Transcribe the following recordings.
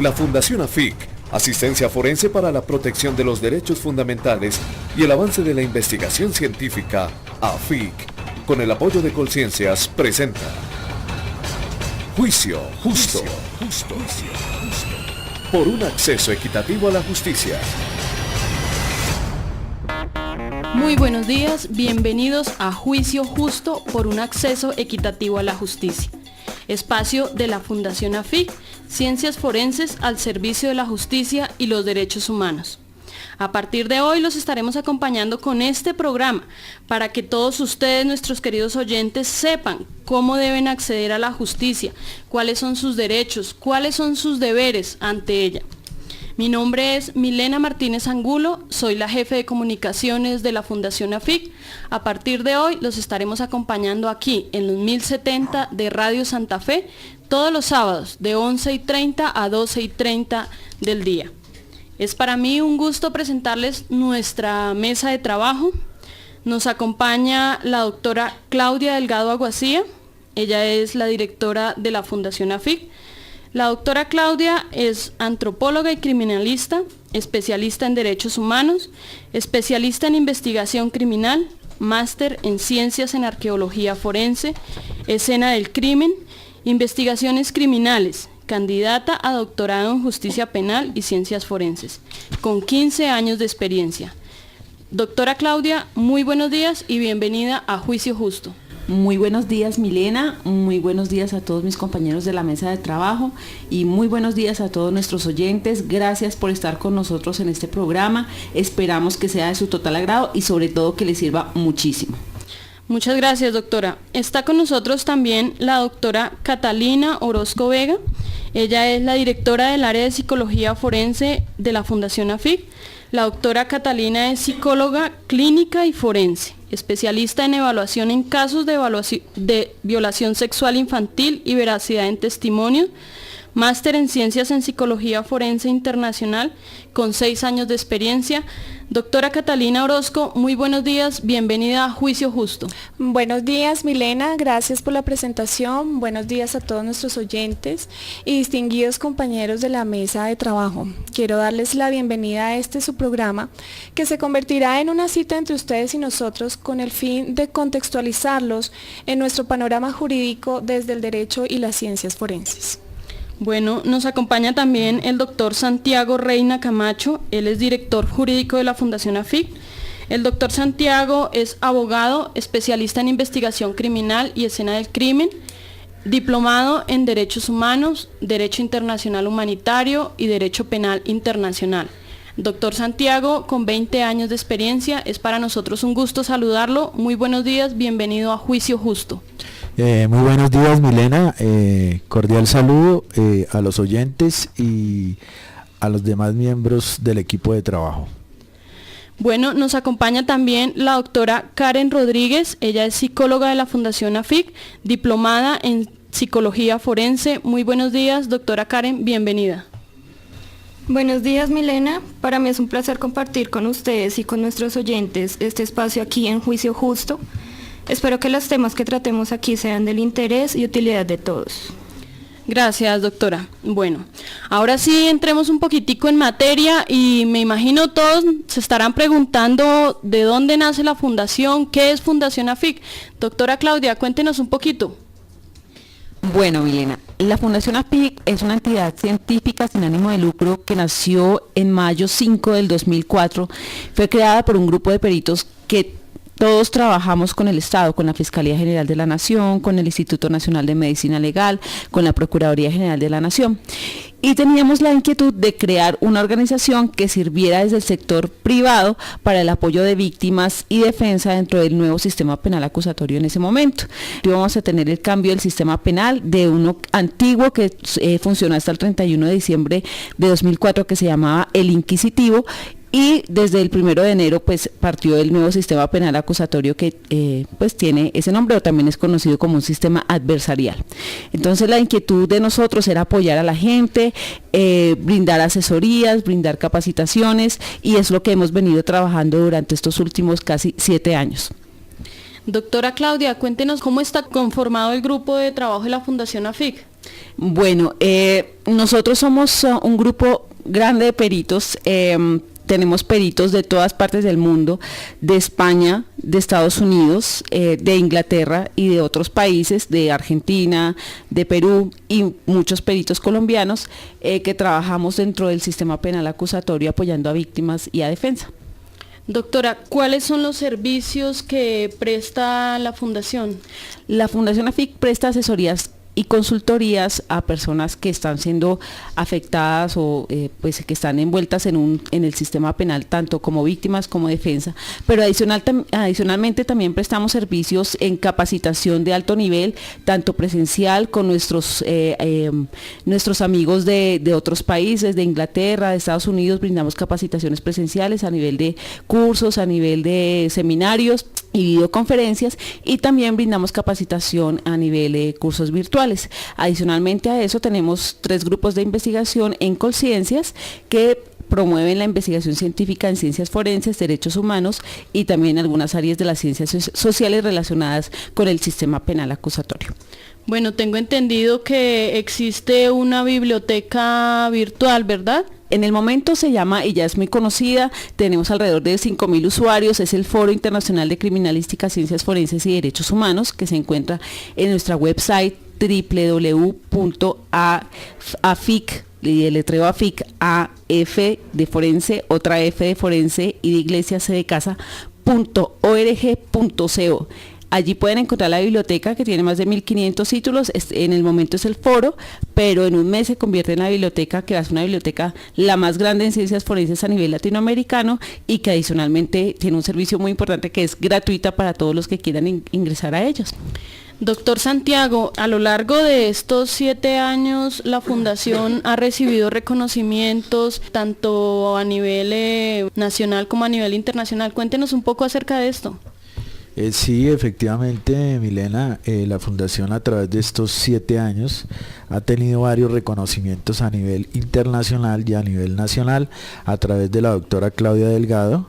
La Fundación AFIC, Asistencia Forense para la Protección de los Derechos Fundamentales y el Avance de la Investigación Científica, AFIC, con el apoyo de Colciencias, presenta Juicio Justo. Por un acceso equitativo a la justicia. Muy buenos días, bienvenidos a Juicio Justo por un acceso equitativo a la justicia. Espacio de la Fundación AFIC, Ciencias Forenses al servicio de la justicia y los derechos humanos. A partir de hoy los estaremos acompañando con este programa para que todos ustedes, nuestros queridos oyentes, sepan cómo deben acceder a la justicia, cuáles son sus derechos, cuáles son sus deberes ante ella. Mi nombre es Milena Martínez Angulo, soy la jefe de comunicaciones de la Fundación AFIC. A partir de hoy los estaremos acompañando aquí en los 1070 de Radio Santa Fe, todos los sábados de 11:30 a 12:30 del día. Es para mí un gusto presentarles nuestra mesa de trabajo. Nos acompaña la doctora Claudia Delgado Aguacía, ella es la directora de la Fundación AFIC. La doctora Claudia es antropóloga y criminalista, especialista en derechos humanos, especialista en investigación criminal, máster en ciencias en arqueología forense, escena del crimen, investigaciones criminales, candidata a doctorado en justicia penal y ciencias forenses, con 15 años de experiencia. Doctora Claudia, muy buenos días y bienvenida a Juicio Justo. Muy buenos días, Milena, muy buenos días a todos mis compañeros de la mesa de trabajo y muy buenos días a todos nuestros oyentes. Gracias por estar con nosotros en este programa. Esperamos que sea de su total agrado y sobre todo que les sirva muchísimo. Muchas gracias, doctora. Está con nosotros también la doctora Catalina Orozco Vega. Ella es la directora del área de psicología forense de la Fundación AFIC. La doctora Catalina es psicóloga clínica y forense, especialista en evaluación en casos de violación sexual infantil y veracidad en testimonios, máster en ciencias en psicología forense internacional, con 6 años de experiencia. Doctora Catalina Orozco, muy buenos días, bienvenida a Juicio Justo. Buenos días, Milena, gracias por la presentación. Buenos días a todos nuestros oyentes y distinguidos compañeros de la mesa de trabajo. Quiero darles la bienvenida a su programa, que se convertirá en una cita entre ustedes y nosotros con el fin de contextualizarlos en nuestro panorama jurídico desde el derecho y las ciencias forenses. Bueno, nos acompaña también el doctor Santiago Reina Camacho, él es director jurídico de la Fundación AFIC. El doctor Santiago es abogado, especialista en investigación criminal y escena del crimen, diplomado en Derechos Humanos, Derecho Internacional Humanitario y Derecho Penal Internacional. Doctor Santiago, con 20 años de experiencia, es para nosotros un gusto saludarlo. Muy buenos días, bienvenido a Juicio Justo. Muy buenos días, Milena, cordial saludo a los oyentes y a los demás miembros del equipo de trabajo. Bueno, nos acompaña también la doctora Karen Rodríguez, ella es psicóloga de la Fundación AFIC, diplomada en psicología forense. Muy buenos días, doctora Karen, bienvenida. Buenos días, Milena, para mí es un placer compartir con ustedes y con nuestros oyentes este espacio aquí en Juicio Justo. Espero que los temas que tratemos aquí sean del interés y utilidad de todos. Gracias, doctora. Bueno, ahora sí entremos un poquitico en materia y me imagino todos se estarán preguntando de dónde nace la fundación, qué es Fundación AFIC. Doctora Claudia, cuéntenos un poquito. Bueno, Milena, la Fundación AFIC es una entidad científica sin ánimo de lucro que nació en mayo 5 del 2004. Fue creada por un grupo de peritos que todos trabajamos con el Estado, con la Fiscalía General de la Nación, con el Instituto Nacional de Medicina Legal, con la Procuraduría General de la Nación. Y teníamos la inquietud de crear una organización que sirviera desde el sector privado para el apoyo de víctimas y defensa dentro del nuevo sistema penal acusatorio en ese momento. Íbamos a tener el cambio del sistema penal de uno antiguo que funcionó hasta el 31 de diciembre de 2004, que se llamaba el inquisitivo, y desde el 1 de enero pues partió el nuevo sistema penal acusatorio que pues tiene ese nombre, o también es conocido como un sistema adversarial. Entonces la inquietud de nosotros era apoyar a la gente, brindar asesorías, brindar capacitaciones, y es lo que hemos venido trabajando durante estos últimos casi 7 años. Doctora Claudia, cuéntenos cómo está conformado el grupo de trabajo de la Fundación AFIC. Bueno, nosotros somos un grupo grande de peritos. Tenemos peritos de todas partes del mundo, de España, de Estados Unidos, de Inglaterra y de otros países, de Argentina, de Perú y muchos peritos colombianos que trabajamos dentro del sistema penal acusatorio apoyando a víctimas y a defensa. Doctora, ¿cuáles son los servicios que presta la Fundación? La Fundación AFIC presta asesorías y consultorías a personas que están siendo afectadas o pues que están envueltas en el sistema penal, tanto como víctimas como defensa, pero adicionalmente también prestamos servicios en capacitación de alto nivel, tanto presencial con nuestros amigos de otros países, de Inglaterra, de Estados Unidos. Brindamos capacitaciones presenciales a nivel de cursos, a nivel de seminarios y videoconferencias, y también brindamos capacitación a nivel de cursos virtuales. Adicionalmente a eso tenemos 3 grupos de investigación en Colciencias que promueven la investigación científica en ciencias forenses, derechos humanos y también algunas áreas de las ciencias sociales relacionadas con el sistema penal acusatorio. Bueno, tengo entendido que existe una biblioteca virtual, ¿verdad? En el momento se llama, y ya es muy conocida, tenemos alrededor de 5.000 usuarios, es el Foro Internacional de Criminalística, Ciencias Forenses y Derechos Humanos, que se encuentra en nuestra website www.afic, y el letreo AFIC, AF de forense, otra F de forense y de iglesia, C de casa, .org.co. Allí pueden encontrar la biblioteca que tiene más de 1.500 títulos. En el momento es el foro, pero en un mes se convierte en la biblioteca, que va a ser una biblioteca la más grande en ciencias forenses a nivel latinoamericano y que adicionalmente tiene un servicio muy importante que es gratuita para todos los que quieran ingresar a ellos. Doctor Santiago, a lo largo de estos 7 años la Fundación ha recibido reconocimientos tanto a nivel nacional como a nivel internacional. Cuéntenos un poco acerca de esto. Sí, efectivamente, Milena, la Fundación a través de estos 7 años ha tenido varios reconocimientos a nivel internacional y a nivel nacional a través de la doctora Claudia Delgado.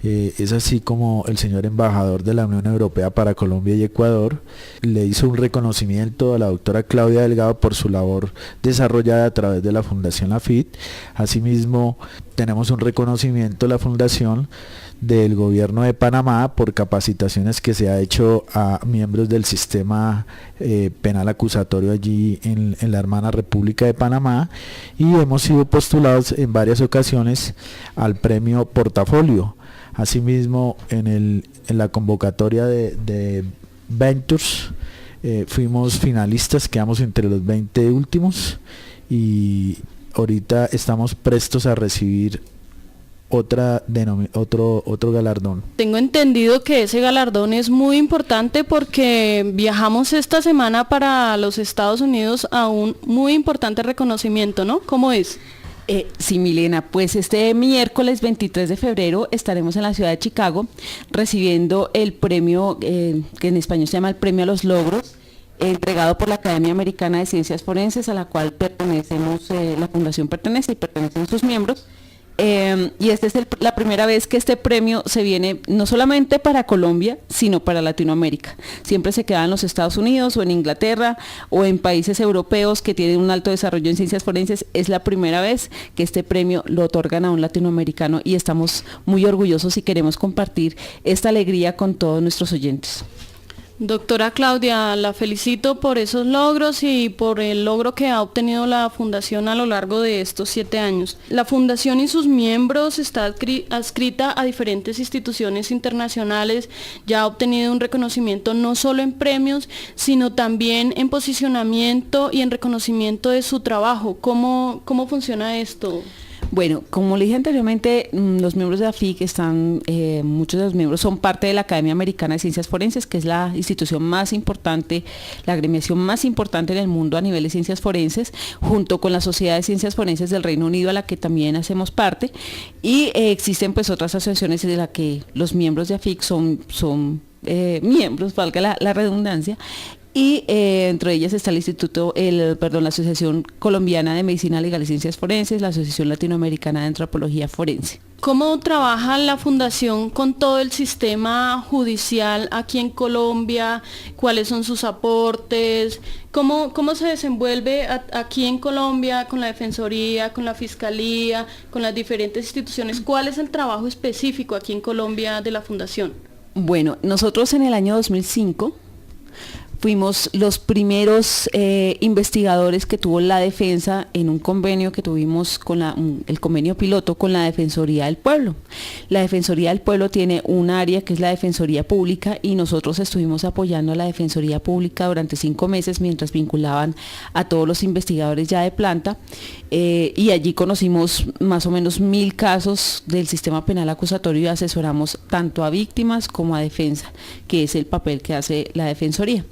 Es así como el señor embajador de la Unión Europea para Colombia y Ecuador le hizo un reconocimiento a la doctora Claudia Delgado por su labor desarrollada a través de la Fundación AFIC. Asimismo, tenemos un reconocimiento de la Fundación del gobierno de Panamá por capacitaciones que se ha hecho a miembros del sistema penal acusatorio allí en la hermana República de Panamá, y hemos sido postulados en varias ocasiones al premio Portafolio. Asimismo, en la convocatoria de Ventures fuimos finalistas, quedamos entre los 20 últimos, ahorita estamos prestos a recibir otro galardón. Tengo entendido que ese galardón es muy importante porque viajamos esta semana para los Estados Unidos a un muy importante reconocimiento, ¿no? ¿Cómo es? Sí, Milena, pues este miércoles 23 de febrero estaremos en la ciudad de Chicago recibiendo el premio, que en español se llama el Premio a los Logros, entregado por la Academia Americana de Ciencias Forenses, a la cual pertenecemos, la fundación pertenece y pertenecen sus miembros. Y esta es la primera vez que este premio se viene no solamente para Colombia, sino para Latinoamérica. Siempre se queda en los Estados Unidos o en Inglaterra o en países europeos que tienen un alto desarrollo en ciencias forenses. Es la primera vez que este premio lo otorgan a un latinoamericano y estamos muy orgullosos y queremos compartir esta alegría con todos nuestros oyentes. Doctora Claudia, la felicito por esos logros y por el logro que ha obtenido la Fundación a lo largo de estos 7 años. La Fundación y sus miembros está adscrita a diferentes instituciones internacionales, ya ha obtenido un reconocimiento no solo en premios, sino también en posicionamiento y en reconocimiento de su trabajo. ¿Cómo funciona esto? Bueno, como le dije anteriormente, los miembros de AFIC muchos de los miembros son parte de la Academia Americana de Ciencias Forenses, que es la institución más importante, la agremiación más importante en el mundo a nivel de ciencias forenses, junto con la Sociedad de Ciencias Forenses del Reino Unido, a la que también hacemos parte, y existen pues otras asociaciones de las que los miembros de AFIC son miembros, valga la redundancia, y entre ellas está la Asociación Colombiana de Medicina Legal y Ciencias Forenses, la Asociación Latinoamericana de Antropología Forense. ¿Cómo trabaja la Fundación con todo el sistema judicial aquí en Colombia? ¿Cuáles son sus aportes? ¿Cómo se desenvuelve aquí en Colombia con la Defensoría, con la Fiscalía, con las diferentes instituciones? ¿Cuál es el trabajo específico aquí en Colombia de la Fundación? Bueno, nosotros en el año 2005 fuimos los primeros investigadores que tuvo la defensa en un convenio que tuvimos con el convenio piloto con la Defensoría del Pueblo. La Defensoría del Pueblo tiene un área que es la Defensoría Pública y nosotros estuvimos apoyando a la Defensoría Pública durante 5 meses mientras vinculaban a todos los investigadores ya de planta y allí conocimos más o menos 1000 casos del sistema penal acusatorio y asesoramos tanto a víctimas como a defensa, que es el papel que hace la Defensoría.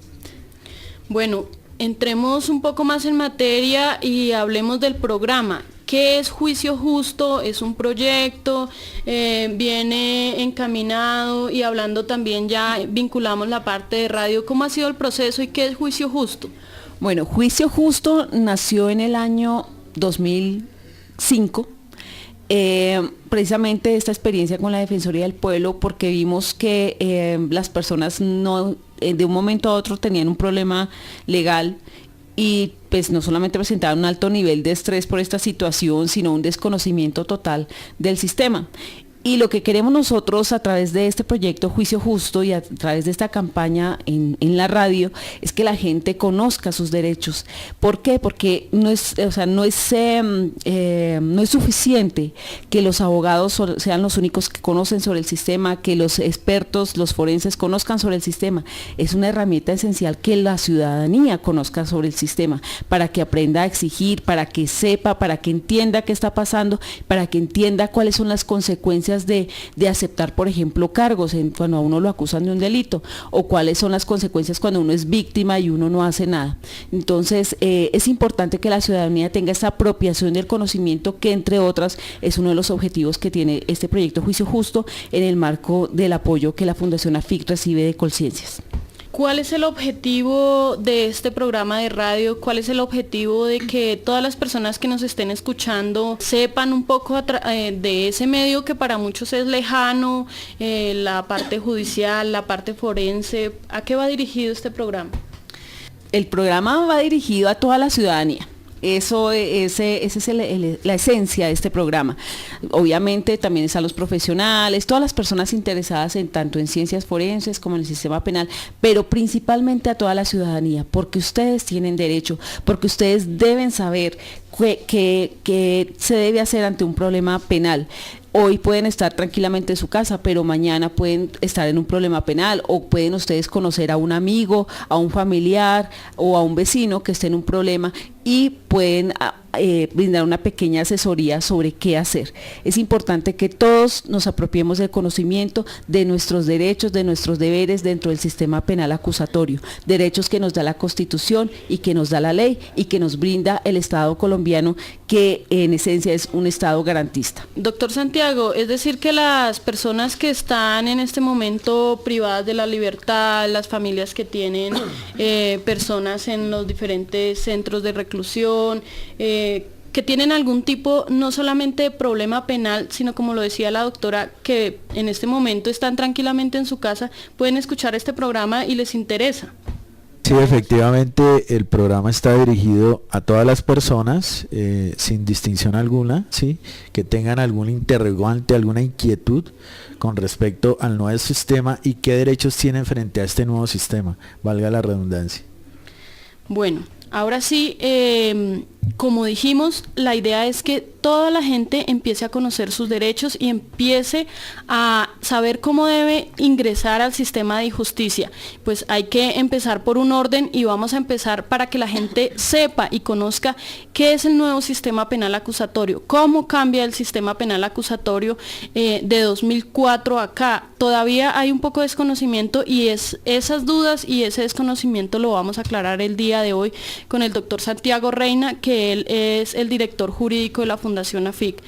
Bueno, entremos un poco más en materia y hablemos del programa. ¿Qué es Juicio Justo? ¿Es un proyecto? ¿Viene encaminado? Y hablando también ya, vinculamos la parte de radio. ¿Cómo ha sido el proceso y qué es Juicio Justo? Bueno, Juicio Justo nació en el año 2005. Precisamente esta experiencia con la Defensoría del Pueblo porque vimos que las personas no de un momento a otro tenían un problema legal y pues no solamente presentaban un alto nivel de estrés por esta situación, sino un desconocimiento total del sistema. Y lo que queremos nosotros a través de este proyecto Juicio Justo y a través de esta campaña en la radio es que la gente conozca sus derechos. ¿Por qué? Porque no es suficiente que los abogados sean los únicos que conocen sobre el sistema, que los expertos, los forenses conozcan sobre el sistema. Es una herramienta esencial que la ciudadanía conozca sobre el sistema para que aprenda a exigir, para que sepa, para que entienda qué está pasando, para que entienda cuáles son las consecuencias de aceptar, por ejemplo, cargos cuando a uno lo acusan de un delito, o cuáles son las consecuencias cuando uno es víctima y uno no hace nada. Entonces, es importante que la ciudadanía tenga esa apropiación del conocimiento que, entre otras, es uno de los objetivos que tiene este proyecto Juicio Justo en el marco del apoyo que la Fundación AFIC recibe de Colciencias. ¿Cuál es el objetivo de este programa de radio? ¿Cuál es el objetivo de que todas las personas que nos estén escuchando sepan un poco de ese medio que para muchos es lejano, la parte judicial, la parte forense? ¿A qué va dirigido este programa? El programa va dirigido a toda la ciudadanía. Esa es la esencia de este programa. Obviamente también es a los profesionales, todas las personas interesadas tanto en ciencias forenses como en el sistema penal, pero principalmente a toda la ciudadanía, porque ustedes tienen derecho, porque ustedes deben saber qué se debe hacer ante un problema penal. Hoy pueden estar tranquilamente en su casa, pero mañana pueden estar en un problema penal o pueden ustedes conocer a un amigo, a un familiar o a un vecino que esté en un problema y pueden brindar una pequeña asesoría sobre qué hacer. Es importante que todos nos apropiemos del conocimiento de nuestros derechos, de nuestros deberes dentro del sistema penal acusatorio, derechos que nos da la Constitución y que nos da la ley y que nos brinda el Estado colombiano, que en esencia es un Estado garantista. Doctor Santiago, es decir que las personas que están en este momento privadas de la libertad, las familias que tienen personas en los diferentes centros de reclusión, que tienen algún tipo no solamente de problema penal, sino como lo decía la doctora, que en este momento están tranquilamente en su casa, pueden escuchar este programa y les interesa. Sí, efectivamente el programa está dirigido a todas las personas sin distinción alguna, ¿sí? Que tengan algún interrogante, alguna inquietud con respecto al nuevo sistema y qué derechos tienen frente a este nuevo sistema, valga la redundancia. Bueno, ahora sí, como dijimos, la idea es que toda la gente empiece a conocer sus derechos y empiece a saber cómo debe ingresar al sistema de justicia. Pues hay que empezar por un orden y vamos a empezar para que la gente sepa y conozca qué es el nuevo sistema penal acusatorio, cómo cambia el sistema penal acusatorio de 2004 acá. Todavía hay un poco de desconocimiento y esas dudas y ese desconocimiento lo vamos a aclarar el día de hoy con el doctor Santiago Reina, que él es el director jurídico de la Fundación AFIC.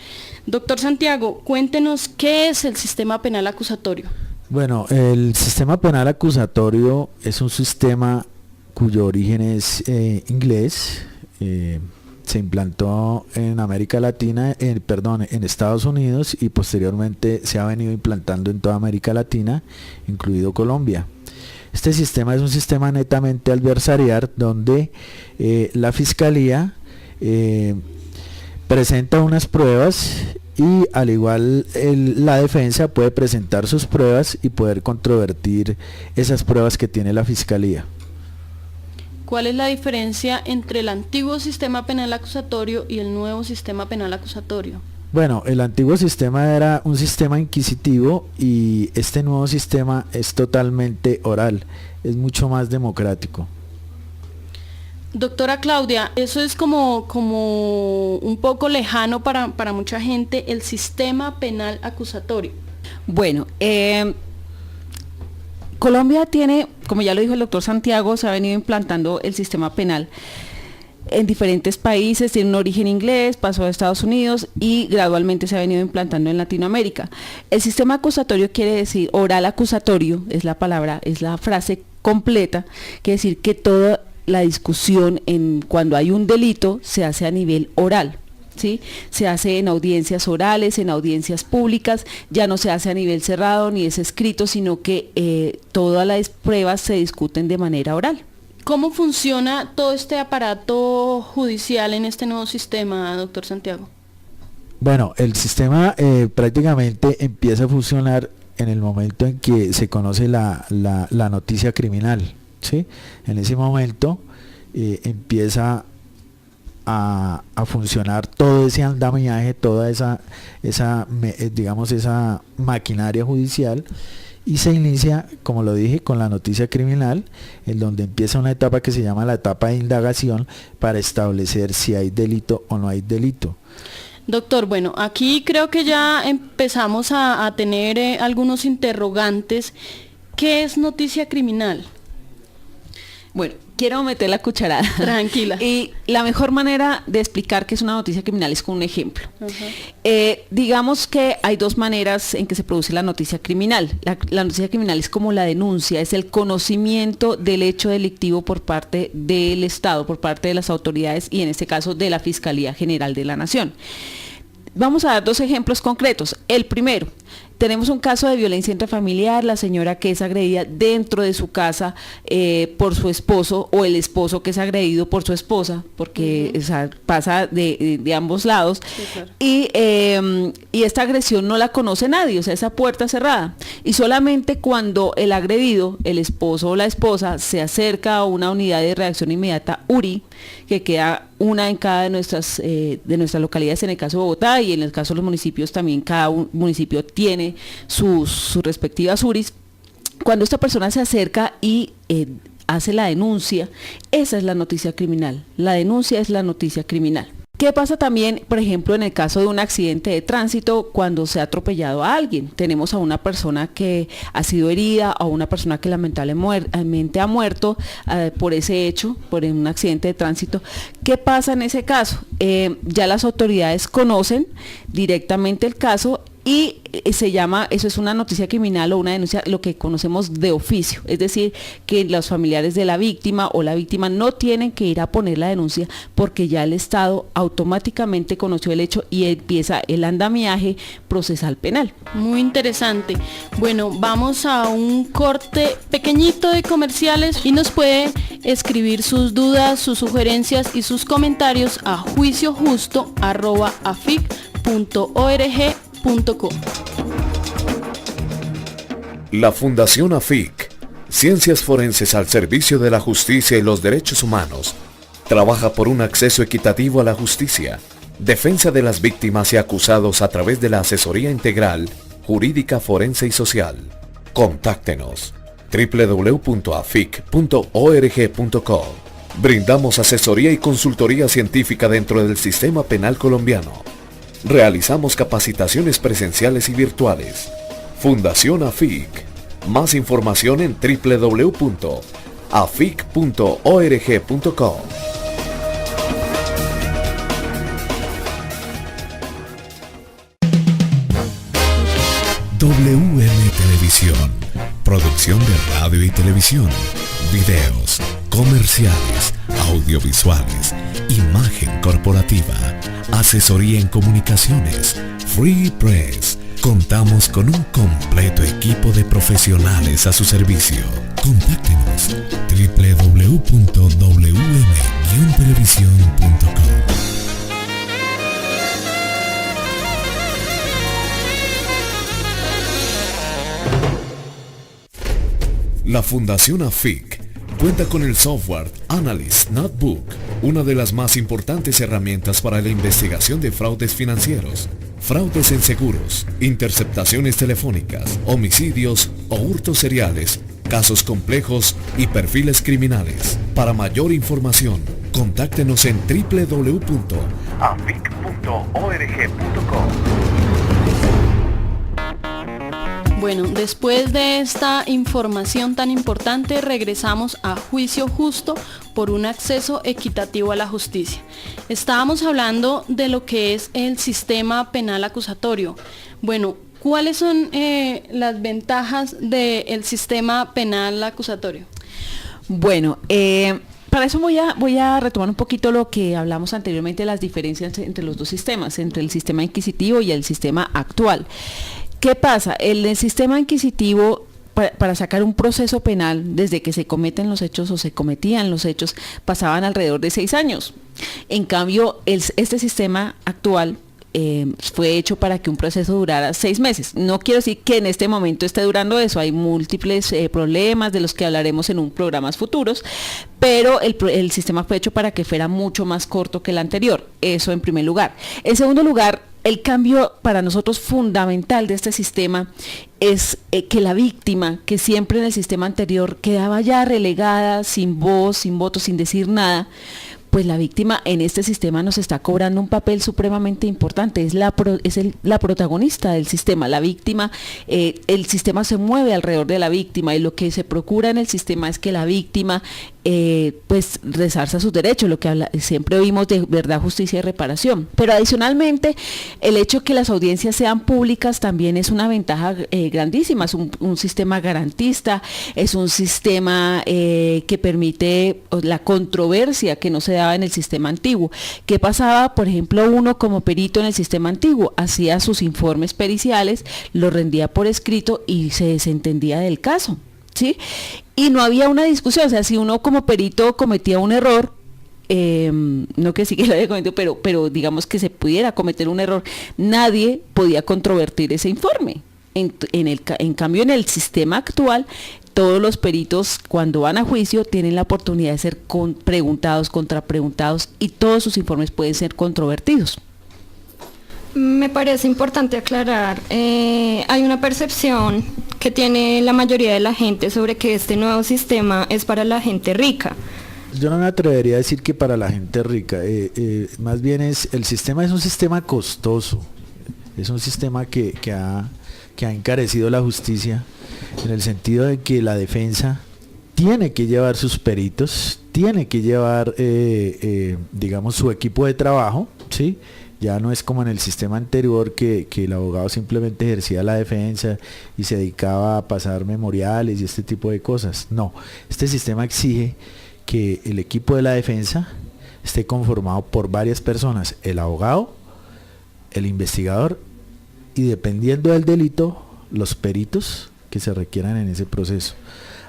Doctor Santiago, cuéntenos qué es el sistema penal acusatorio. Bueno, el sistema penal acusatorio es un sistema cuyo origen es inglés, se implantó en América Latina, en Estados Unidos, y posteriormente se ha venido implantando en toda América Latina, incluido Colombia. Este sistema es un sistema netamente adversarial donde la Fiscalía presenta unas pruebas y al igual la defensa puede presentar sus pruebas y poder controvertir esas pruebas que tiene la Fiscalía. ¿Cuál es la diferencia entre el antiguo sistema penal acusatorio y el nuevo sistema penal acusatorio? Bueno, el antiguo sistema era un sistema inquisitivo y este nuevo sistema es totalmente oral, es mucho más democrático. Doctora Claudia, eso es como un poco lejano para mucha gente, el sistema penal acusatorio. Bueno, Colombia tiene, como ya lo dijo el doctor Santiago, se ha venido implantando el sistema penal en diferentes países, tiene un origen inglés, pasó a Estados Unidos y gradualmente se ha venido implantando en Latinoamérica. El sistema acusatorio quiere decir, oral acusatorio, es la palabra, es la frase completa, quiere decir que toda la discusión cuando hay un delito se hace a nivel oral. ¿Sí? Se hace en audiencias orales, en audiencias públicas, ya no se hace a nivel cerrado ni es escrito, sino que todas las pruebas se discuten de manera oral. ¿Cómo funciona todo este aparato judicial en este nuevo sistema, doctor Santiago? Bueno, el sistema prácticamente empieza a funcionar en el momento en que se conoce la noticia criminal, ¿sí? En ese momento empieza a funcionar todo ese andamiaje, toda esa maquinaria judicial, y se inicia, como lo dije, con la noticia criminal, en donde empieza una etapa que se llama la etapa de indagación para establecer si hay delito o no hay delito. Doctor, bueno, aquí creo que ya empezamos a tener algunos interrogantes. ¿Qué es noticia criminal? Bueno, quiero meter la cucharada. Tranquila. Y la mejor manera de explicar qué es una noticia criminal es con un ejemplo. Digamos que hay dos maneras en que se produce la noticia criminal. La noticia criminal es como la denuncia, es el conocimiento del hecho delictivo por parte del Estado, por parte de las autoridades y en este caso de la Fiscalía General de la Nación. Vamos a dar dos ejemplos concretos. El primero, tenemos un caso de violencia intrafamiliar, la señora que es agredida dentro de su casa por su esposo, o el esposo que es agredido por su esposa, porque pasa de ambos lados, sí, claro. Y esta agresión no la conoce nadie, o sea, esa puerta cerrada, y solamente cuando el agredido, el esposo o la esposa, se acerca a una unidad de reacción inmediata URI, que queda una en cada de nuestras localidades, en el caso de Bogotá, y en el caso de los municipios también, cada municipio tiene sus respectivas URIs. Cuando esta persona se acerca y hace la denuncia, esa es la noticia criminal. La denuncia es la noticia criminal. ¿Qué pasa también, por ejemplo, en el caso de un accidente de tránsito cuando se ha atropellado a alguien? Tenemos a una persona que ha sido herida o una persona que lamentablemente ha muerto por ese hecho, por un accidente de tránsito. ¿Qué pasa en ese caso? Ya las autoridades conocen directamente el caso y se llama, eso es una noticia criminal o una denuncia, lo que conocemos de oficio, es decir, que los familiares de la víctima o la víctima no tienen que ir a poner la denuncia porque ya el Estado automáticamente conoció el hecho y empieza el andamiaje procesal penal. Muy interesante. Bueno, vamos a un corte pequeñito de comerciales y nos puede escribir sus dudas, sus sugerencias y sus comentarios a juiciojusto@afic.org.co. La Fundación AFIC, Ciencias Forenses al Servicio de la Justicia y los Derechos Humanos, trabaja por un acceso equitativo a la justicia, defensa de las víctimas y acusados a través de la asesoría integral, jurídica, forense y social. Contáctenos www.afic.org.co. Brindamos asesoría y consultoría científica dentro del sistema penal colombiano. Realizamos capacitaciones presenciales y virtuales. Fundación AFIC. Más información en www.afic.org.co. WM Televisión. Producción de radio y televisión. Videos, comerciales, audiovisuales, imagen, corporativa, asesoría en comunicaciones, Free Press. Contamos con un completo equipo de profesionales a su servicio. Contáctenos www.wm-televisión.com. La Fundación AFIC cuenta con el software Analyst Notebook, una de las más importantes herramientas para la investigación de fraudes financieros, fraudes en seguros, interceptaciones telefónicas, homicidios o hurtos seriales, casos complejos y perfiles criminales. Para mayor información, contáctenos en www.afic.org.co. Bueno, después de esta información tan importante, regresamos a Juicio Justo por un acceso equitativo a la justicia. Estábamos hablando de lo que es el sistema penal acusatorio. Bueno, ¿cuáles son las ventajas del sistema penal acusatorio? Bueno, para eso voy a retomar un poquito lo que hablamos anteriormente, las diferencias entre los dos sistemas, entre el sistema inquisitivo y el sistema actual. ¿Qué pasa? El sistema inquisitivo, para sacar un proceso penal, desde que se cometen los hechos o se cometían los hechos, pasaban alrededor de 6 años. En cambio, este sistema actual fue hecho para que un proceso durara 6 meses. No quiero decir que en este momento esté durando eso, hay múltiples problemas de los que hablaremos en programas futuros, pero el sistema fue hecho para que fuera mucho más corto que el anterior. Eso en primer lugar. En segundo lugar, el cambio para nosotros fundamental de este sistema es que la víctima, que siempre en el sistema anterior quedaba ya relegada, sin voz, sin voto, sin decir nada, pues la víctima en este sistema nos está cobrando un papel supremamente importante, es la protagonista del sistema, la víctima, el sistema se mueve alrededor de la víctima y lo que se procura en el sistema es que la víctima pues resarza sus derechos, lo que siempre oímos de verdad, justicia y reparación. Pero adicionalmente, el hecho de que las audiencias sean públicas también es una ventaja grandísima, es un sistema garantista, es un sistema que permite la controversia que no se daba en el sistema antiguo. ¿Qué pasaba? Por ejemplo, uno como perito en el sistema antiguo hacía sus informes periciales, los rendía por escrito y se desentendía del caso, ¿sí? Y no había una discusión, o sea, si uno como perito cometía un error, no que sí que lo haya cometido, pero digamos que se pudiera cometer un error, nadie podía controvertir ese informe. En cambio, en el sistema actual, todos los peritos cuando van a juicio tienen la oportunidad de ser preguntados, contrapreguntados y todos sus informes pueden ser controvertidos. Me parece importante aclarar, hay una percepción que tiene la mayoría de la gente sobre que este nuevo sistema es para la gente rica. Yo no me atrevería a decir que para la gente rica, más bien el sistema es un sistema costoso, es un sistema que ha encarecido la justicia en el sentido de que la defensa tiene que llevar sus peritos, tiene que llevar digamos su equipo de trabajo, ¿sí? Ya no es como en el sistema anterior que el abogado simplemente ejercía la defensa y se dedicaba a pasar memoriales y este tipo de cosas. No, este sistema exige que el equipo de la defensa esté conformado por varias personas, el abogado, el investigador y dependiendo del delito, los peritos que se requieran en ese proceso.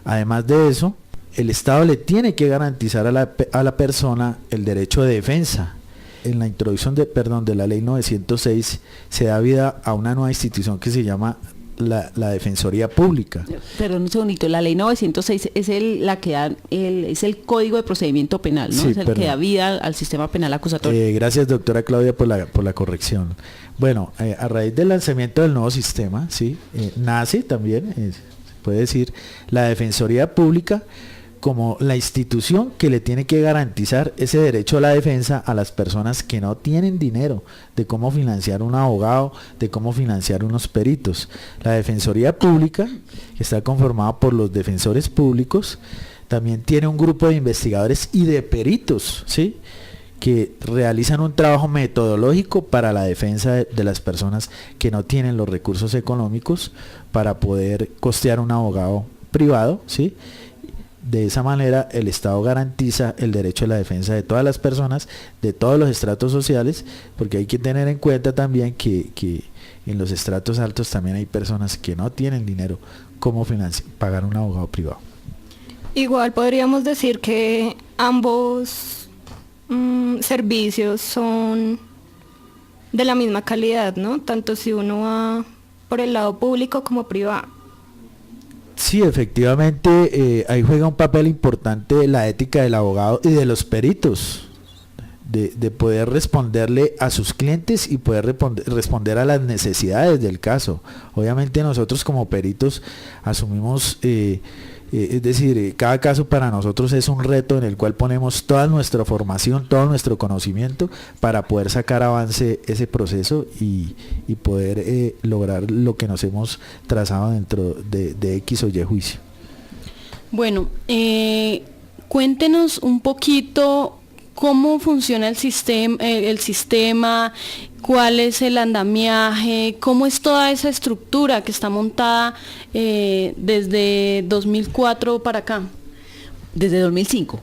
Además de eso, el Estado le tiene que garantizar a la persona el derecho de defensa. En la introducción de la ley 906 se da vida a una nueva institución que se llama la Defensoría Pública. Pero un segundito, la ley 906 es es el Código de Procedimiento Penal, ¿no? Sí, es el que da vida al sistema penal acusatorio. Gracias, doctora Claudia, por la corrección. Bueno, a raíz del lanzamiento del nuevo sistema, ¿sí? Nace también, se puede decir, la Defensoría Pública como la institución que le tiene que garantizar ese derecho a la defensa a las personas que no tienen dinero, de cómo financiar un abogado, de cómo financiar unos peritos. La Defensoría Pública, que está conformada por los defensores públicos, también tiene un grupo de investigadores y de peritos, ¿sí?, que realizan un trabajo metodológico para la defensa de las personas que no tienen los recursos económicos para poder costear un abogado privado, ¿sí?, De esa manera el Estado garantiza el derecho a la defensa de todas las personas, de todos los estratos sociales, porque hay que tener en cuenta también que en los estratos altos también hay personas que no tienen dinero como pagar un abogado privado. Igual podríamos decir que ambos servicios son de la misma calidad, ¿no? Tanto si uno va por el lado público como privado. Sí, efectivamente, ahí juega un papel importante la ética del abogado y de los peritos, de poder responderle a sus clientes y poder responder a las necesidades del caso. Obviamente nosotros como peritos asumimos, es decir, cada caso para nosotros es un reto en el cual ponemos toda nuestra formación, todo nuestro conocimiento para poder sacar avance ese proceso y poder lograr lo que nos hemos trazado dentro de X o Y juicio. Bueno, cuéntenos un poquito cómo funciona el sistema, cuál es el andamiaje, cómo es toda esa estructura que está montada desde 2004 para acá. Desde 2005.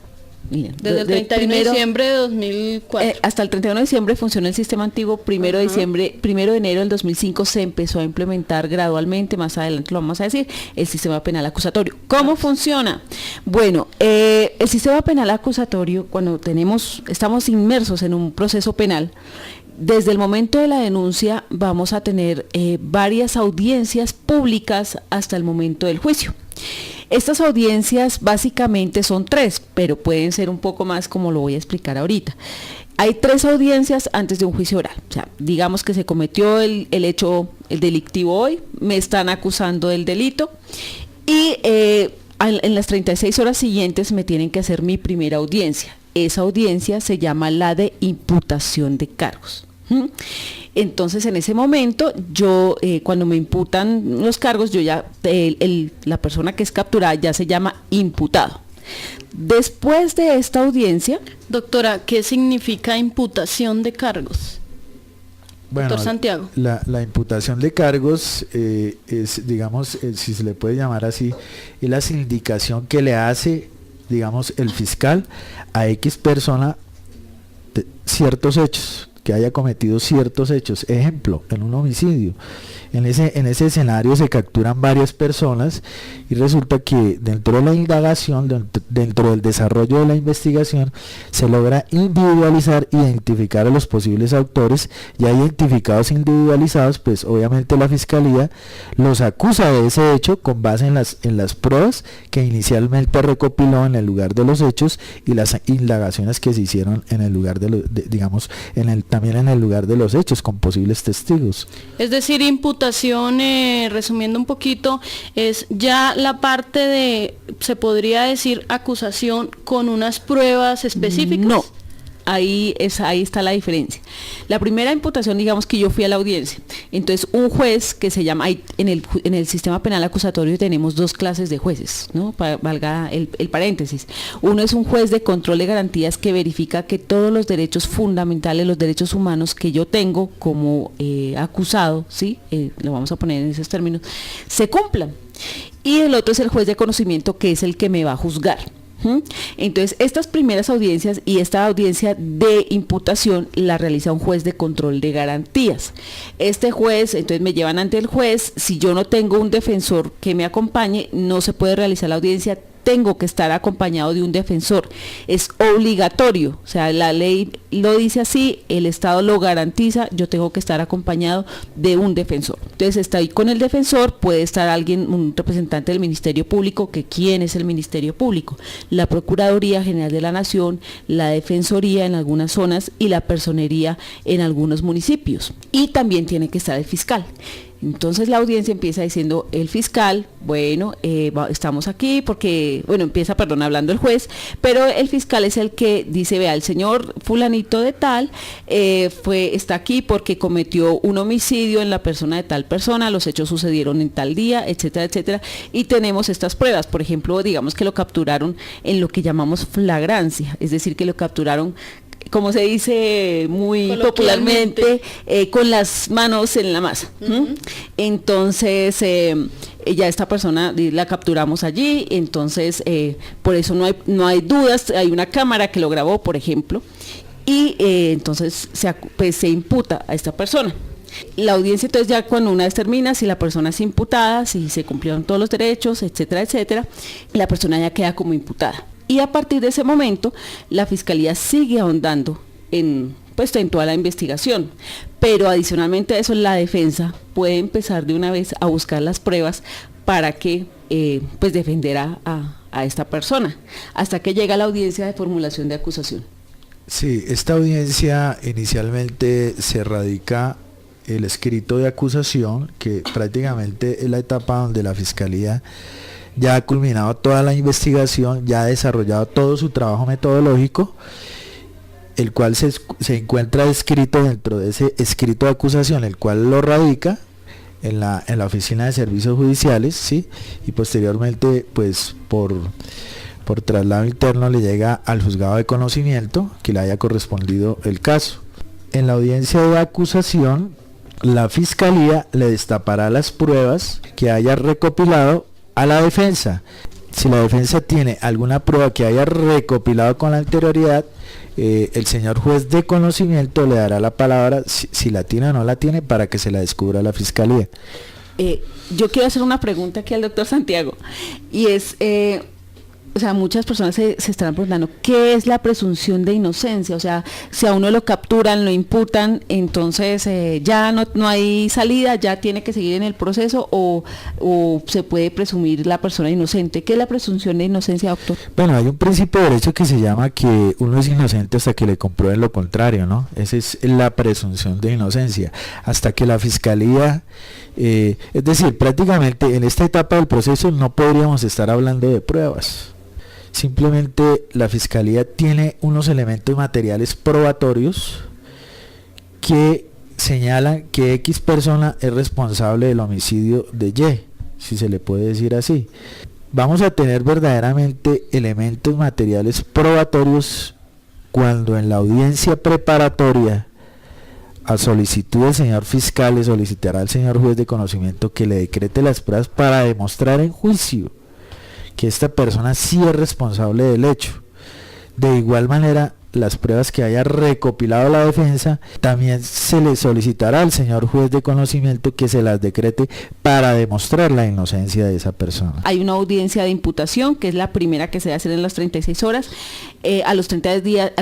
Miren, Desde el 31 de diciembre de 2004. Hasta el 31 de diciembre funcionó el sistema antiguo, primero de enero del 2005 se empezó a implementar gradualmente, más adelante lo vamos a decir, el sistema penal acusatorio. ¿Cómo funciona? Bueno, el sistema penal acusatorio, cuando estamos inmersos en un proceso penal, desde el momento de la denuncia vamos a tener varias audiencias públicas hasta el momento del juicio. Estas audiencias básicamente son 3, pero pueden ser un poco más, como lo voy a explicar ahorita. Hay 3 audiencias antes de un juicio oral. O sea, digamos que se cometió el hecho, el delictivo hoy, me están acusando del delito y en las 36 horas siguientes me tienen que hacer mi primera audiencia. Esa audiencia se llama la de imputación de cargos. Entonces en ese momento yo cuando me imputan los cargos, yo ya la persona que es capturada ya se llama imputado. Después de esta audiencia, doctora, ¿qué significa imputación de cargos? Bueno, doctor Santiago. La imputación de cargos es, digamos, si se le puede llamar así, es la sindicación que le hace, digamos, el fiscal a X persona de ciertos hechos, que haya cometido ciertos hechos. Ejemplo, en un homicidio, en ese escenario se capturan varias personas y resulta que dentro de la indagación, dentro del desarrollo de la investigación, se logra individualizar, identificar a los posibles autores. Ya identificados e individualizados, pues obviamente la fiscalía los acusa de ese hecho con base en las pruebas que inicialmente recopiló en el lugar de los hechos y las indagaciones que se hicieron en el lugar también en el lugar de los hechos con posibles testigos. Es decir, imputación, resumiendo un poquito, es ya la parte de, se podría decir, acusación con unas pruebas específicas. No, ahí está la diferencia. La primera imputación, digamos que yo fui a la audiencia, entonces un juez que se llama, en el sistema penal acusatorio tenemos 2 clases de jueces, ¿no? Valga el paréntesis. Uno es un juez de control de garantías que verifica que todos los derechos fundamentales, los derechos humanos que yo tengo como acusado, ¿sí? Lo vamos a poner en esos términos, se cumplan. Y el otro es el juez de conocimiento, que es el que me va a juzgar. Entonces estas primeras audiencias y esta audiencia de imputación la realiza un juez de control de garantías. Este juez, entonces me llevan ante el juez, si yo no tengo un defensor que me acompañe, no se puede realizar la audiencia, tengo que estar acompañado de un defensor, es obligatorio, o sea, la ley lo dice así, el Estado lo garantiza, yo tengo que estar acompañado de un defensor. Entonces estoy con el defensor, puede estar alguien, un representante del Ministerio Público, que ¿quién es el Ministerio Público? La Procuraduría General de la Nación, la Defensoría en algunas zonas y la Personería en algunos municipios. Y también tiene que estar el fiscal. Entonces la audiencia empieza diciendo el fiscal, bueno, estamos aquí porque, empieza hablando el juez, pero el fiscal es el que dice, vea, el señor fulanito de tal está aquí porque cometió un homicidio en la persona de tal persona, los hechos sucedieron en tal día, etcétera, etcétera, y tenemos estas pruebas. Por ejemplo, digamos que lo capturaron en lo que llamamos flagrancia, es decir, que lo capturaron, como se dice muy popularmente, con las manos en la masa. Entonces, ya esta persona la capturamos allí, entonces por eso no hay dudas, hay una cámara que lo grabó, por ejemplo, y entonces se imputa a esta persona. La audiencia entonces ya cuando una vez termina, si la persona es imputada, si se cumplieron todos los derechos, etcétera, etcétera, la persona ya queda como imputada. Y a partir de ese momento, la Fiscalía sigue ahondando en toda la investigación, pero adicionalmente a eso la defensa puede empezar de una vez a buscar las pruebas para que defender a esta persona, hasta que llega la audiencia de formulación de acusación. Sí, esta audiencia inicialmente se radica el escrito de acusación, que prácticamente es la etapa donde la Fiscalía ya ha culminado toda la investigación, ya ha desarrollado todo su trabajo metodológico, el cual se encuentra escrito dentro de ese escrito de acusación, el cual lo radica en la Oficina de Servicios Judiciales, ¿sí? Y posteriormente, pues por traslado interno le llega al juzgado de conocimiento que le haya correspondido el caso. En la audiencia de acusación, la Fiscalía le destapará las pruebas que haya recopilado a la defensa. Si la defensa tiene alguna prueba que haya recopilado con la anterioridad, el señor juez de conocimiento le dará la palabra, si la tiene o no la tiene, para que se la descubra a la Fiscalía. Yo quiero hacer una pregunta aquí al doctor Santiago, y es, muchas personas se estarán preguntando, ¿qué es la presunción de inocencia? O sea, si a uno lo capturan, lo imputan, entonces ya no hay salida, ya tiene que seguir en el proceso, o se puede presumir la persona inocente. ¿Qué es la presunción de inocencia, doctor? Bueno, hay un principio de derecho que se llama que uno es inocente hasta que le comprueben lo contrario, ¿no? Esa es la presunción de inocencia. Hasta que la Fiscalía, es decir, prácticamente en esta etapa del proceso no podríamos estar hablando de pruebas. Simplemente la Fiscalía tiene unos elementos materiales probatorios que señalan que X persona es responsable del homicidio de Y, si se le puede decir así. Vamos a tener verdaderamente elementos materiales probatorios cuando en la audiencia preparatoria, a solicitud del señor fiscal, le solicitará al señor juez de conocimiento que le decrete las pruebas para demostrar en juicio que esta persona sí es responsable del hecho. De igual manera, las pruebas que haya recopilado la defensa, también se le solicitará al señor juez de conocimiento que se las decrete para demostrar la inocencia de esa persona. Hay una audiencia de imputación, que es la primera que se hace en las 36 horas. A los 30 días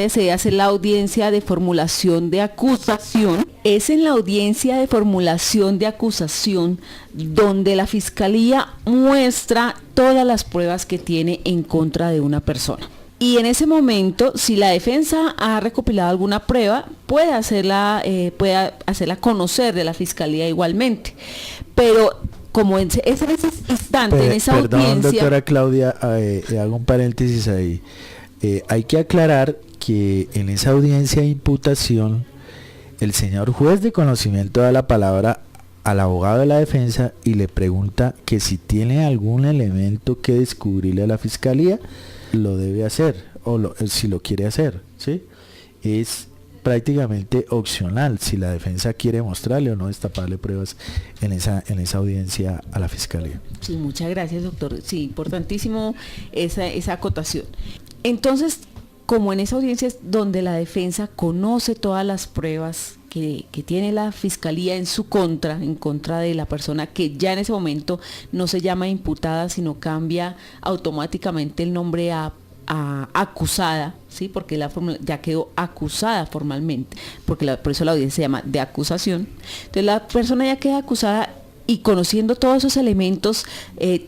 se hace la audiencia de formulación de acusación. Es en la audiencia de formulación de acusación donde la Fiscalía muestra todas las pruebas que tiene en contra de una persona. Y en ese momento, si la defensa ha recopilado alguna prueba, puede hacerla conocer de la Fiscalía igualmente. Pero como en ese instante, en esa perdón, audiencia... doctora Claudia, hago un paréntesis ahí. Hay que aclarar que en esa audiencia de imputación, el señor juez de conocimiento da la palabra al abogado de la defensa y le pregunta que si tiene algún elemento que descubrirle a la Fiscalía, lo debe hacer, si lo quiere hacer, ¿sí? Es prácticamente opcional si la defensa quiere mostrarle o no destaparle pruebas en esa audiencia a la Fiscalía. Sí, muchas gracias, doctor. Sí, importantísimo esa acotación. Entonces, como en esa audiencia es donde la defensa conoce todas las pruebas que tiene la Fiscalía en contra de la persona, que ya en ese momento no se llama imputada, sino cambia automáticamente el nombre a acusada, ¿sí? Porque ya quedó acusada formalmente, porque por eso la audiencia se llama de acusación. Entonces la persona ya queda acusada, y conociendo todos esos elementos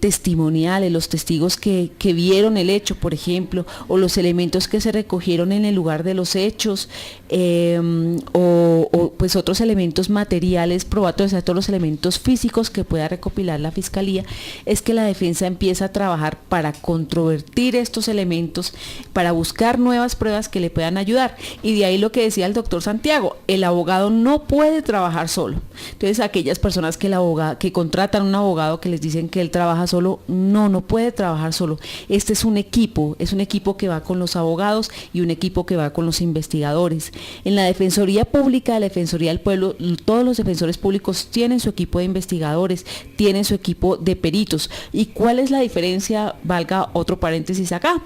testimoniales, los testigos que vieron el hecho, por ejemplo, o los elementos que se recogieron en el lugar de los hechos, o pues otros elementos materiales probatorios, o sea, todos los elementos físicos que pueda recopilar la Fiscalía, es que la defensa empieza a trabajar para controvertir estos elementos, para buscar nuevas pruebas que le puedan ayudar. Y de ahí lo que decía el doctor Santiago, el abogado no puede trabajar solo. Entonces aquellas personas que contratan un abogado que les dicen que él trabaja solo, no puede trabajar solo. Este es un equipo que va con los abogados y un equipo que va con los investigadores. En la Defensoría Pública de la Defensoría Defensoría del Pueblo, todos los defensores públicos tienen su equipo de investigadores, tienen su equipo de peritos. ¿Y cuál es la diferencia? Valga otro paréntesis acá.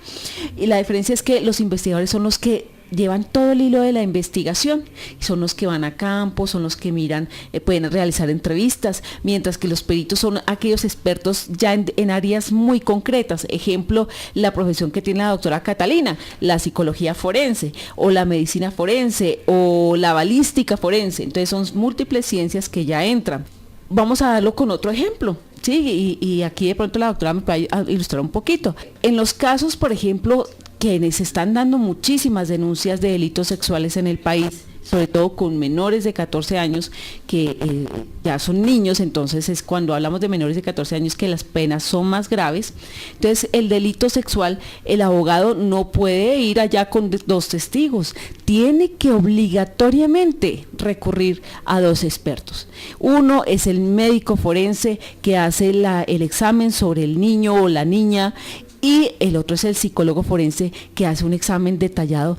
Y la diferencia es que los investigadores son los que llevan todo el hilo de la investigación, son los que van a campo, son los que miran, pueden realizar entrevistas, mientras que los peritos son aquellos expertos ya en áreas muy concretas. Ejemplo, la profesión que tiene la doctora Catalina, la psicología forense, o la medicina forense, o la balística forense. Entonces son múltiples ciencias que ya entran. Vamos a darlo con otro ejemplo. Sí, y aquí de pronto la doctora me puede ilustrar un poquito. En los casos, por ejemplo, que se están dando muchísimas denuncias de delitos sexuales en el país, sobre todo con menores de 14 años, que ya son niños, entonces es cuando hablamos de menores de 14 años que las penas son más graves. Entonces, el delito sexual, el abogado no puede ir allá con 2 testigos, tiene que obligatoriamente recurrir a 2 expertos. Uno es el médico forense que hace el examen sobre el niño o la niña, y el otro es el psicólogo forense que hace un examen detallado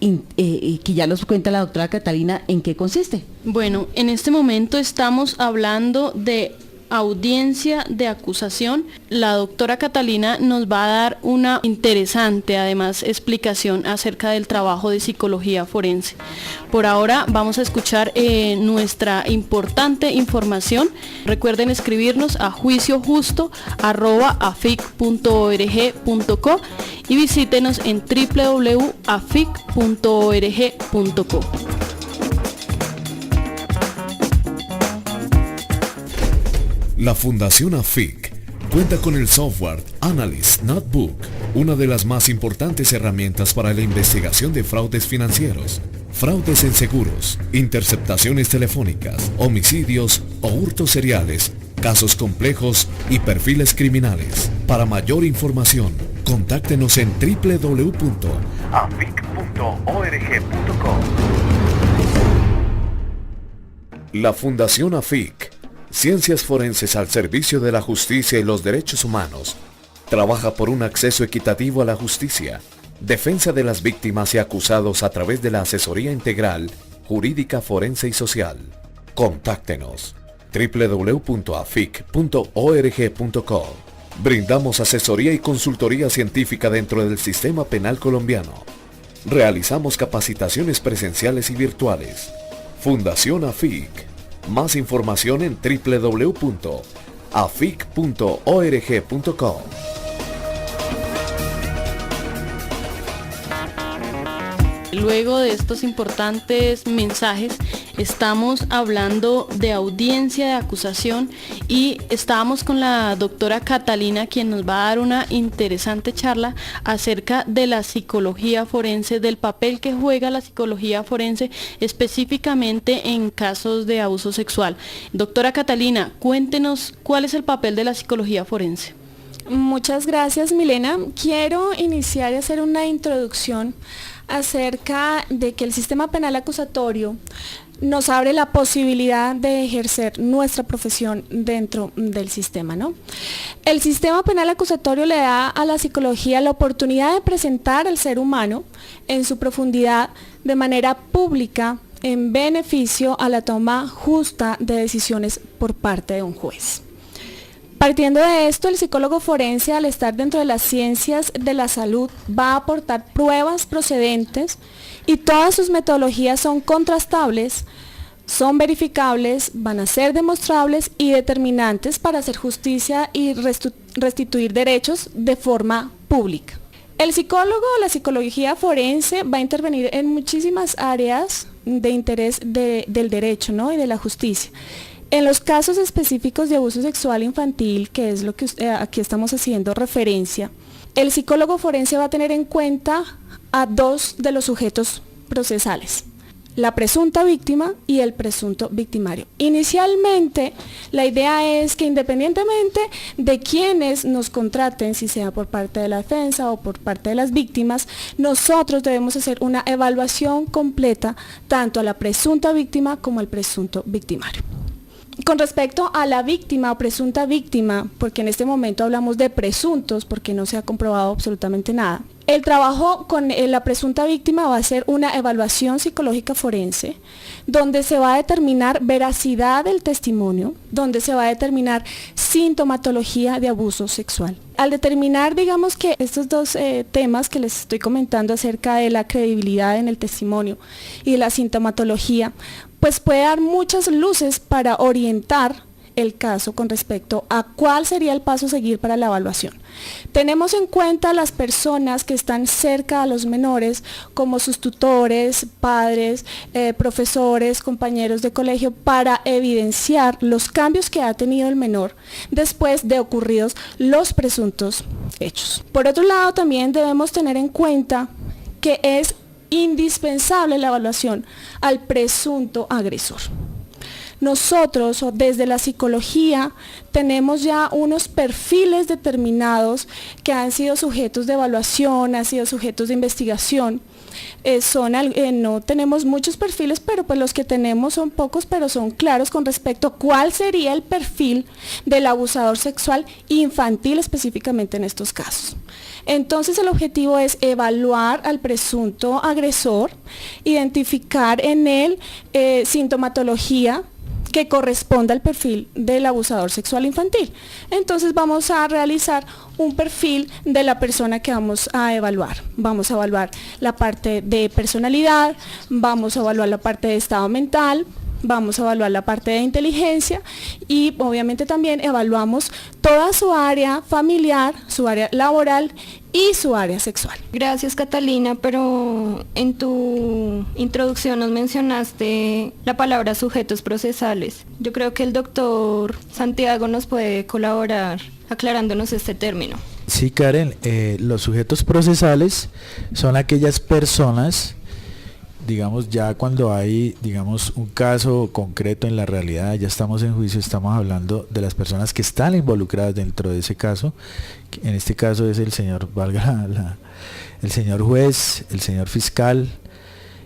que ya nos cuenta la doctora Catalina en qué consiste. Bueno, en este momento estamos hablando de audiencia de acusación. La doctora Catalina nos va a dar una interesante, además, explicación acerca del trabajo de psicología forense. Por ahora vamos a escuchar nuestra importante información. Recuerden escribirnos a juiciojusto@afic.org.co y visítenos en www.afic.org.co. La Fundación AFIC cuenta con el software Analyst Notebook, una de las más importantes herramientas para la investigación de fraudes financieros, fraudes en seguros, interceptaciones telefónicas, homicidios o hurtos seriales, casos complejos y perfiles criminales. Para mayor información, contáctenos en www.afic.org.co. La Fundación AFIC, Ciencias Forenses al Servicio de la Justicia y los Derechos Humanos, trabaja por un acceso equitativo a la justicia, defensa de las víctimas y acusados a través de la asesoría integral, jurídica, forense y social. Contáctenos www.afic.org.co. Brindamos asesoría y consultoría científica dentro del sistema penal colombiano. Realizamos capacitaciones presenciales y virtuales. Fundación AFIC. Más información en www.afic.org.co. Luego de estos importantes mensajes, estamos hablando de audiencia de acusación y estábamos con la doctora Catalina, quien nos va a dar una interesante charla acerca de la psicología forense, del papel que juega la psicología forense específicamente en casos de abuso sexual. Doctora Catalina, cuéntenos cuál es el papel de la psicología forense. Muchas gracias, Milena. Quiero iniciar y hacer una introducción acerca de que el sistema penal acusatorio nos abre la posibilidad de ejercer nuestra profesión dentro del sistema, ¿no? El sistema penal acusatorio le da a la psicología la oportunidad de presentar al ser humano en su profundidad de manera pública en beneficio a la toma justa de decisiones por parte de un juez. Partiendo de esto, el psicólogo forense, al estar dentro de las ciencias de la salud, va a aportar pruebas procedentes y todas sus metodologías son contrastables, son verificables, van a ser demostrables y determinantes para hacer justicia y restituir derechos de forma pública. El psicólogo o la psicología forense va a intervenir en muchísimas áreas de interés del derecho, ¿no? Y de la justicia. En los casos específicos de abuso sexual infantil, que es lo que aquí estamos haciendo referencia, el psicólogo forense va a tener en cuenta a 2 de los sujetos procesales, la presunta víctima y el presunto victimario. Inicialmente, la idea es que independientemente de quienes nos contraten, si sea por parte de la defensa o por parte de las víctimas, nosotros debemos hacer una evaluación completa tanto a la presunta víctima como al presunto victimario. Con respecto a la víctima o presunta víctima, porque en este momento hablamos de presuntos porque no se ha comprobado absolutamente nada, El trabajo con la presunta víctima va a ser una evaluación psicológica forense, donde se va a determinar veracidad del testimonio, donde se va a determinar sintomatología de abuso sexual. Al determinar, digamos que estos dos temas que les estoy comentando acerca de la credibilidad en el testimonio y de la sintomatología, pues puede dar muchas luces para orientar el caso con respecto a cuál sería el paso a seguir para la evaluación. Tenemos en cuenta las personas que están cerca a los menores, como sus tutores, padres, profesores, compañeros de colegio, para evidenciar los cambios que ha tenido el menor después de ocurridos los presuntos hechos. Por otro lado, también debemos tener en cuenta que es indispensable la evaluación al presunto agresor. Nosotros, desde la psicología, tenemos ya unos perfiles determinados que han sido sujetos de evaluación, han sido sujetos de investigación. No tenemos muchos perfiles, pero pues los que tenemos son pocos, pero son claros con respecto a cuál sería el perfil del abusador sexual infantil específicamente en estos casos. Entonces el objetivo es evaluar al presunto agresor, identificar en él sintomatología que corresponda al perfil del abusador sexual infantil. Entonces vamos a realizar un perfil de la persona que vamos a evaluar. Vamos a evaluar la parte de personalidad, vamos a evaluar la parte de estado mental, vamos a evaluar la parte de inteligencia y obviamente también evaluamos toda su área familiar, su área laboral y su área sexual. Gracias, Catalina, pero en tu introducción nos mencionaste la palabra sujetos procesales. Yo creo que el doctor Santiago nos puede colaborar aclarándonos este término. Sí, Karen, los sujetos procesales son aquellas personas, digamos, ya cuando hay, digamos, un caso concreto en la realidad, ya estamos en juicio, estamos hablando de las personas que están involucradas dentro de ese caso. En este caso es el señor, el señor juez, el señor fiscal,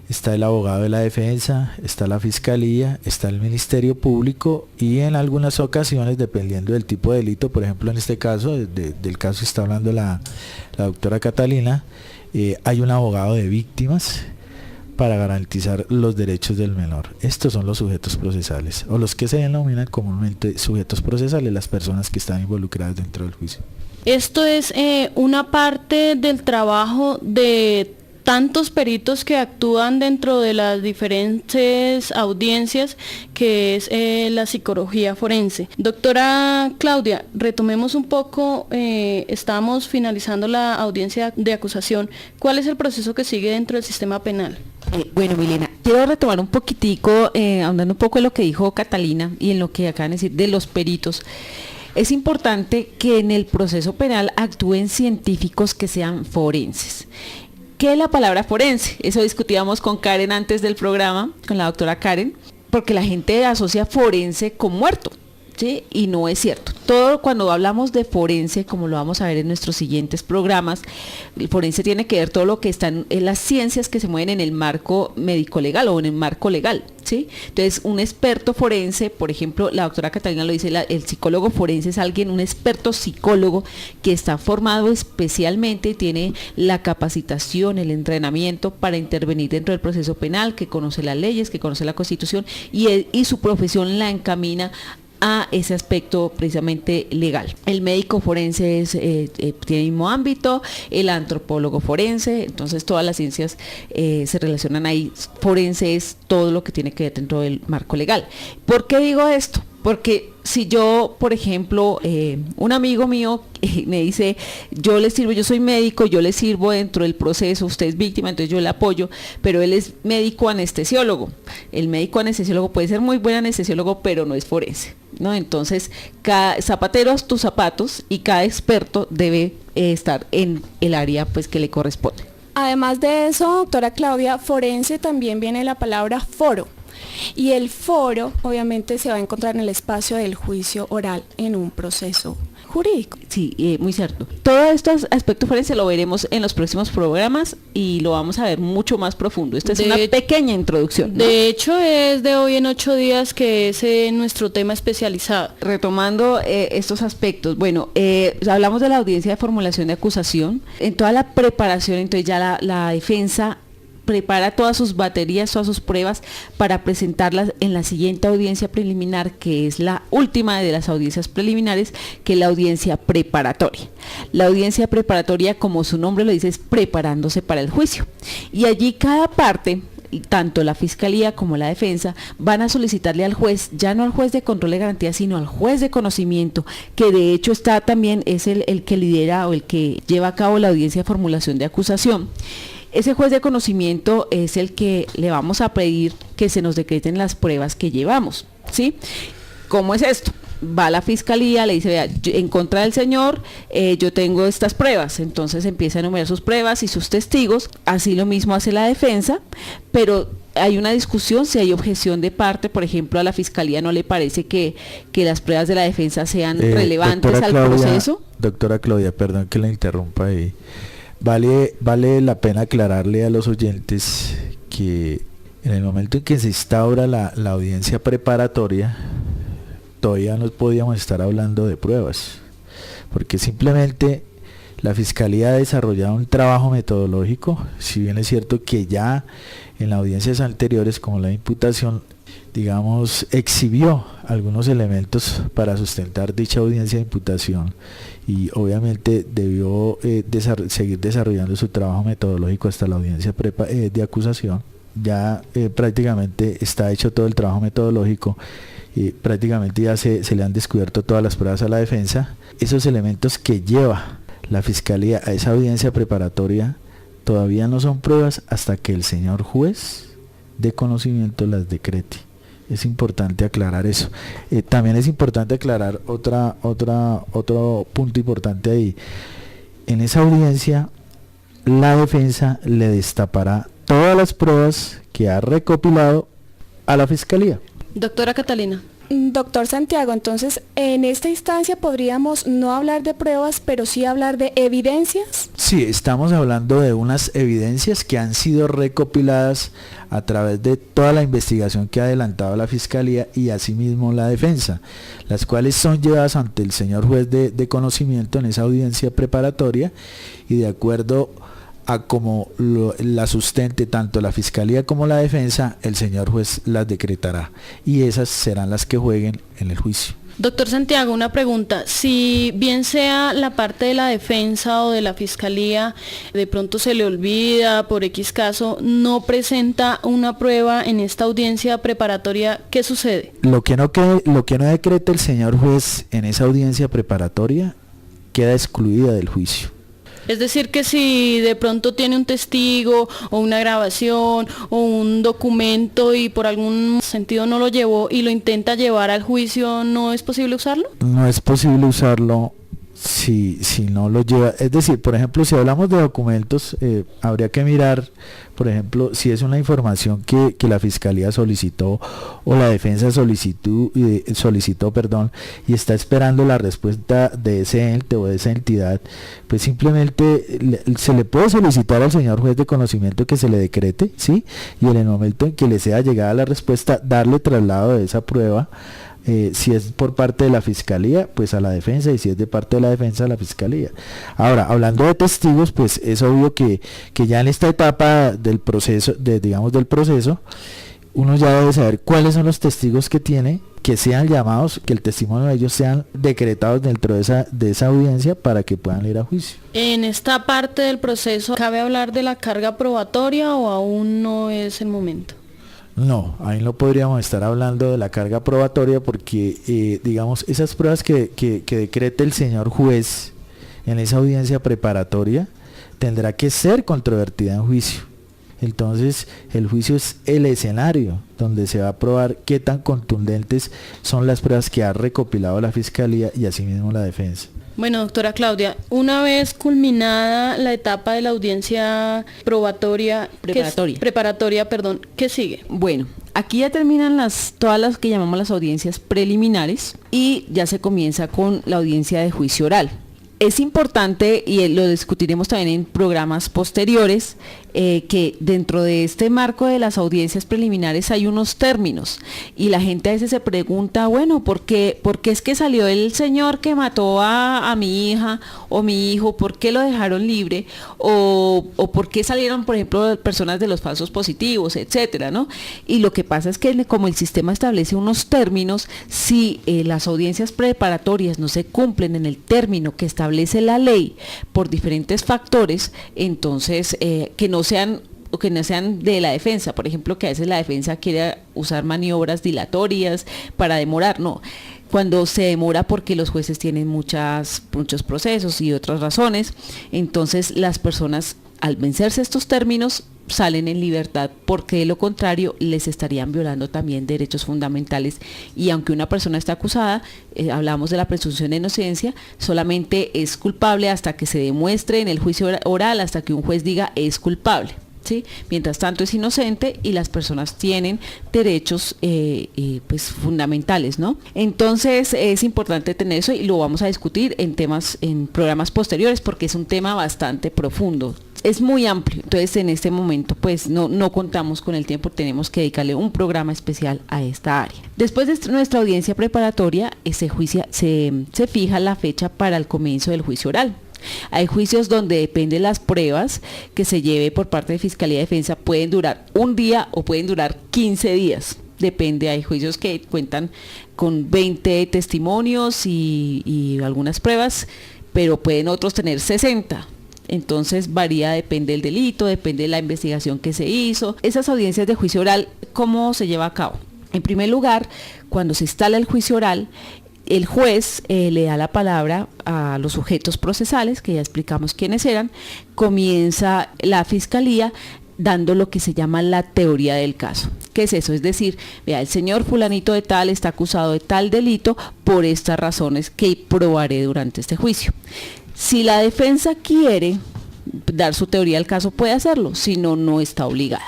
está el abogado de la defensa, está la fiscalía, está el Ministerio Público y en algunas ocasiones, dependiendo del tipo de delito, por ejemplo en este caso, del caso que está hablando la doctora Catalina, hay un abogado de víctimas para garantizar los derechos del menor. Estos son los sujetos procesales, o los que se denominan comúnmente sujetos procesales, las personas que están involucradas dentro del juicio. Esto es una parte del trabajo de tantos peritos que actúan dentro de las diferentes audiencias, que es la psicología forense. Doctora Claudia, retomemos un poco, estamos finalizando la audiencia de acusación. ¿Cuál es el proceso que sigue dentro del sistema penal? Bueno, Milena, quiero retomar un poquitico, ahondando un poco en lo que dijo Catalina y en lo que acaban de decir de los peritos. Es importante que en el proceso penal actúen científicos que sean forenses. ¿Qué es la palabra forense? Eso discutíamos con Karen antes del programa, con la doctora Karen, porque la gente asocia forense con muerto, ¿sí? Y no es cierto. Todo cuando hablamos de forense, como lo vamos a ver en nuestros siguientes programas, el forense tiene que ver todo lo que están en las ciencias que se mueven en el marco médico-legal o en el marco legal, ¿sí? Entonces, un experto forense, por ejemplo, la doctora Catalina lo dice, el psicólogo forense es alguien, un experto psicólogo que está formado especialmente, tiene la capacitación, el entrenamiento para intervenir dentro del proceso penal, que conoce las leyes, que conoce la Constitución y su profesión la encamina a ese aspecto precisamente legal. El médico forense tiene el mismo ámbito, el antropólogo forense, entonces todas las ciencias se relacionan ahí. Forense es todo lo que tiene que ver dentro del marco legal. ¿Por qué digo esto? Porque si yo, por ejemplo, un amigo mío me dice, yo le sirvo, yo soy médico, yo le sirvo dentro del proceso, usted es víctima, entonces yo le apoyo, pero él es médico anestesiólogo. El médico anestesiólogo puede ser muy buen anestesiólogo, pero no es forense, ¿no? Entonces, cada zapatero a tus zapatos y cada experto debe estar en el área pues que le corresponde. Además de eso, doctora Claudia, forense también viene la palabra foro. Y el foro obviamente se va a encontrar en el espacio del juicio oral en un proceso jurídico. Sí, muy cierto. Todo estos aspectos forenses lo veremos en los próximos programas y lo vamos a ver mucho más profundo. Esta es una pequeña introducción, ¿no? De hecho, es de hoy en 8 días que es nuestro tema especializado. Retomando estos aspectos, bueno, hablamos de la audiencia de formulación de acusación. En toda la preparación, entonces ya la defensa prepara todas sus baterías, todas sus pruebas para presentarlas en la siguiente audiencia preliminar, que es la última de las audiencias preliminares, que es la audiencia preparatoria. La audiencia preparatoria, como su nombre lo dice, es preparándose para el juicio. Y allí cada parte, tanto la fiscalía como la defensa, van a solicitarle al juez, ya no al juez de control de garantía, sino al juez de conocimiento, que de hecho está también, es el que lidera o el que lleva a cabo la audiencia de formulación de acusación. Ese juez de conocimiento es el que le vamos a pedir que se nos decreten las pruebas que llevamos, ¿sí? ¿Cómo es esto? Va a la fiscalía, le dice, vea, en contra del señor, yo tengo estas pruebas. Entonces empieza a enumerar sus pruebas y sus testigos. Así lo mismo hace la defensa, pero hay una discusión si hay objeción de parte. Por ejemplo, a la fiscalía no le parece que las pruebas de la defensa sean relevantes al proceso. Doctora Claudia, perdón que la interrumpa ahí. Vale la pena aclararle a los oyentes que en el momento en que se instaura la audiencia preparatoria, todavía no podíamos estar hablando de pruebas, porque simplemente la Fiscalía ha desarrollado un trabajo metodológico. Si bien es cierto que ya en las audiencias anteriores, como la imputación, digamos, exhibió algunos elementos para sustentar dicha audiencia de imputación, y obviamente debió seguir desarrollando su trabajo metodológico hasta la audiencia de acusación. Ya prácticamente está hecho todo el trabajo metodológico, y prácticamente ya se le han descubierto todas las pruebas a la defensa. Esos elementos que lleva la Fiscalía a esa audiencia preparatoria todavía no son pruebas hasta que el señor juez de conocimiento las decrete. Es importante aclarar eso. También es importante aclarar otro punto importante ahí. En esa audiencia, la defensa le destapará todas las pruebas que ha recopilado a la Fiscalía. Doctora Catalina. Doctor Santiago, entonces en esta instancia podríamos no hablar de pruebas, pero sí hablar de evidencias. Sí, estamos hablando de unas evidencias que han sido recopiladas a través de toda la investigación que ha adelantado la Fiscalía y asimismo la defensa, las cuales son llevadas ante el señor juez de conocimiento en esa audiencia preparatoria, y de acuerdo a como la sustente tanto la Fiscalía como la defensa, el señor juez las decretará, y esas serán las que jueguen en el juicio. Doctor Santiago, una pregunta. Si bien sea la parte de la defensa o de la fiscalía, de pronto se le olvida por X caso, no presenta una prueba en esta audiencia preparatoria, ¿qué sucede? Lo que no decrete el señor juez en esa audiencia preparatoria queda excluida del juicio. Es decir, que si de pronto tiene un testigo o una grabación o un documento y por algún sentido no lo llevó y lo intenta llevar al juicio, ¿no es posible usarlo? No es posible usarlo si no lo lleva. Es decir, por ejemplo, si hablamos de documentos, habría que mirar, por ejemplo, si es una información que la Fiscalía solicitó o la defensa solicitó, y está esperando la respuesta de ese ente o de esa entidad, pues simplemente se le puede solicitar al señor juez de conocimiento que se le decrete, ¿sí? Y en el momento en que le sea llegada la respuesta, darle traslado de esa prueba. Si es por parte de la Fiscalía, pues a la defensa, y si es de parte de la defensa, a la Fiscalía. Ahora, hablando de testigos, pues es obvio que ya en esta etapa del proceso, del proceso, uno ya debe saber cuáles son los testigos que tiene, que sean llamados, que el testimonio de ellos sean decretados dentro de esa audiencia para que puedan ir a juicio. En esta parte del proceso, ¿cabe hablar de la carga probatoria o aún no es el momento? No, ahí no podríamos estar hablando de la carga probatoria porque, digamos, esas pruebas que decrete el señor juez en esa audiencia preparatoria tendrá que ser controvertida en juicio. Entonces, el juicio es el escenario donde se va a probar qué tan contundentes son las pruebas que ha recopilado la Fiscalía y asimismo la defensa. Bueno, doctora Claudia, una vez culminada la etapa de la audiencia preparatoria, ¿qué sigue? Bueno, aquí ya terminan todas las que llamamos las audiencias preliminares y ya se comienza con la audiencia de juicio oral. Es importante, y lo discutiremos también en programas posteriores, que dentro de este marco de las audiencias preliminares hay unos términos y la gente a veces se pregunta, bueno, ¿por qué es que salió el señor que mató a mi hija o mi hijo? ¿Por qué lo dejaron libre? O ¿por qué salieron, por ejemplo, personas de los falsos positivos, etcétera, ¿no? Y lo que pasa es que como el sistema establece unos términos, si las audiencias preparatorias no se cumplen en el término que establece la ley por diferentes factores, entonces que no sean de la defensa, por ejemplo, que a veces la defensa quiere usar maniobras dilatorias para demorar, no. Cuando se demora porque los jueces tienen muchos procesos y otras razones, entonces las personas al vencerse estos términos salen en libertad, porque de lo contrario les estarían violando también derechos fundamentales. Y aunque una persona está acusada, hablamos de la presunción de inocencia, solamente es culpable hasta que se demuestre en el juicio oral, hasta que un juez diga es culpable, ¿sí? Mientras tanto es inocente y las personas tienen derechos pues fundamentales, ¿no? Entonces es importante tener eso y lo vamos a discutir en programas posteriores, porque es un tema bastante profundo. Es muy amplio, entonces en este momento pues no contamos con el tiempo, tenemos que dedicarle un programa especial a esta área. Después de nuestra audiencia preparatoria, se fija la fecha para el comienzo del juicio oral. Hay juicios donde depende de las pruebas que se lleve por parte de Fiscalía y Defensa, pueden durar un día o pueden durar 15 días. Depende, hay juicios que cuentan con 20 testimonios y algunas pruebas, pero pueden otros tener 60. Entonces varía, depende del delito, depende de la investigación que se hizo. Esas audiencias de juicio oral, ¿cómo se lleva a cabo? En primer lugar, cuando se instala el juicio oral, el juez le da la palabra a los sujetos procesales, que ya explicamos quiénes eran. Comienza la fiscalía dando lo que se llama la teoría del caso. ¿Qué es eso? Es decir, vea, el señor fulanito de tal está acusado de tal delito por estas razones que probaré durante este juicio. Si la defensa quiere dar su teoría del caso, puede hacerlo, si no, no está obligada.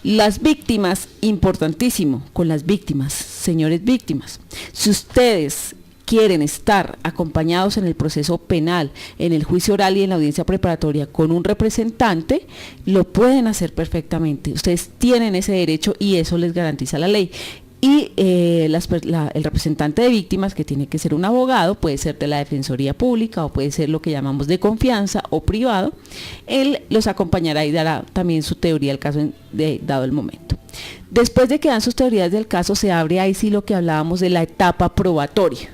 Las víctimas, importantísimo con las víctimas, señores víctimas, si ustedes quieren estar acompañados en el proceso penal, en el juicio oral y en la audiencia preparatoria con un representante, lo pueden hacer perfectamente. Ustedes tienen ese derecho y eso les garantiza la ley. Y el representante de víctimas, que tiene que ser un abogado, puede ser de la Defensoría Pública o puede ser lo que llamamos de confianza o privado, él los acompañará y dará también su teoría del caso dado el momento. Después de que dan sus teorías del caso, se abre ahí sí lo que hablábamos de la etapa probatoria.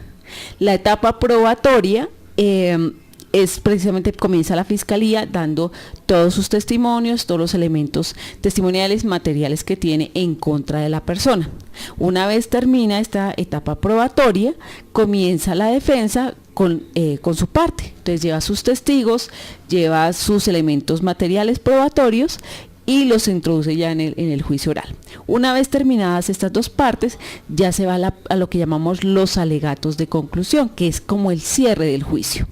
La etapa probatoria es precisamente, comienza la fiscalía dando todos sus testimonios, todos los elementos testimoniales, materiales que tiene en contra de la persona. Una vez termina esta etapa probatoria, comienza la defensa con su parte. Entonces lleva sus testigos, lleva sus elementos materiales probatorios y los introduce ya en el juicio oral. Una vez terminadas estas dos partes, ya se va a lo que llamamos los alegatos de conclusión, que es como el cierre del juicio.